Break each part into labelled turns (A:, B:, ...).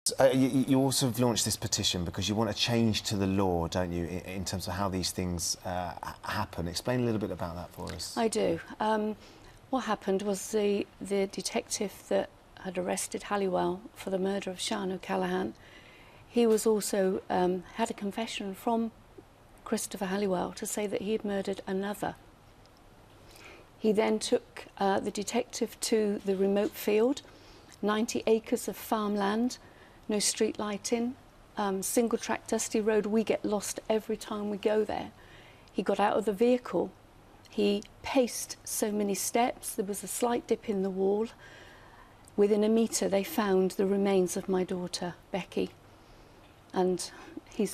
A: You also have launched this petition because you want a change to the law, don't you, in terms of how these things happen. Explain a little bit about that for us.
B: I do. What happened was the detective that had arrested Halliwell for the murder of Sian O'Callaghan, he was also had a confession from Christopher Halliwell to say that he had murdered another. He then took the detective to the remote field, 90 acres of farmland, no street lighting, single track dusty road. We get lost every time we go there. He got out of the vehicle. He paced so many steps. There was a slight dip in the wall. Within a metre, they found the remains of my daughter, Becky. And he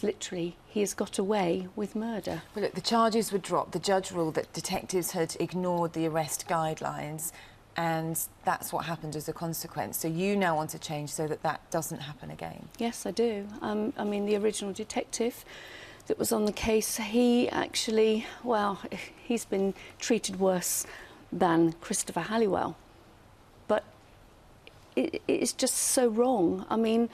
B: has got away with murder.
C: Well, look, the charges were dropped. The judge ruled that detectives had ignored the arrest guidelines, and that's what happened as a consequence. So you now want to change so that that doesn't happen again?
B: Yes, I do. I mean, the original detective that was on the case, he actually, well, he's been treated worse than Christopher Halliwell. But it's just so wrong. I mean,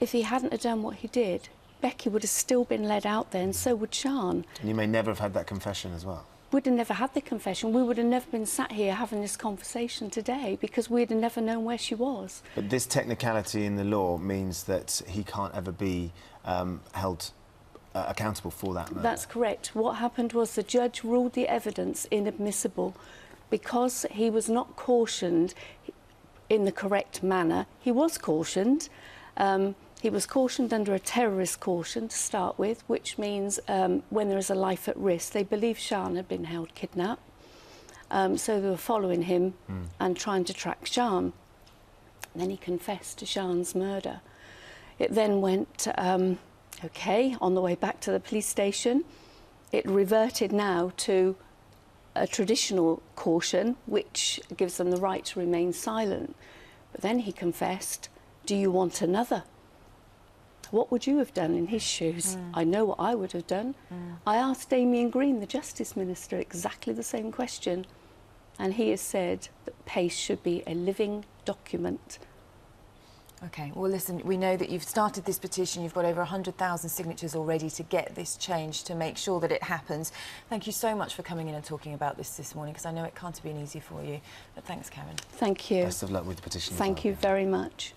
B: if he hadn't have done what he did, Becky would have still been led out there, and so would Sian.
A: And you may never have had that confession as well.
B: We'd have never had the confession. We would have never been sat here having this conversation today because we'd have never known where she was.
A: But this technicality in the law means that he can't ever be held accountable for that murder.
B: That's correct. What happened was the judge ruled the evidence inadmissible because he was not cautioned in the correct manner. He was cautioned. He was cautioned under a terrorist caution to start with, which means when there is a life at risk. They believe Sian had been held kidnapped, so they were following him and trying to track Sian. And then he confessed to Sian's murder. It then went, OK, on the way back to the police station. It reverted now to a traditional caution, which gives them the right to remain silent. But then he confessed, do you want another? What would you have done in his shoes? I know what I would have done. I asked Damien Green, the Justice Minister, exactly the same question. And he has said that PACE should be a living document.
C: OK, well, listen, we know that you've started this petition. You've got over 100,000 signatures already to get this change, to make sure that it happens. Thank you so much for coming in and talking about this morning, because I know it can't have been easy for you. But thanks, Karen.
B: Thank you.
A: Best of luck with the petition.
B: Thank you very much.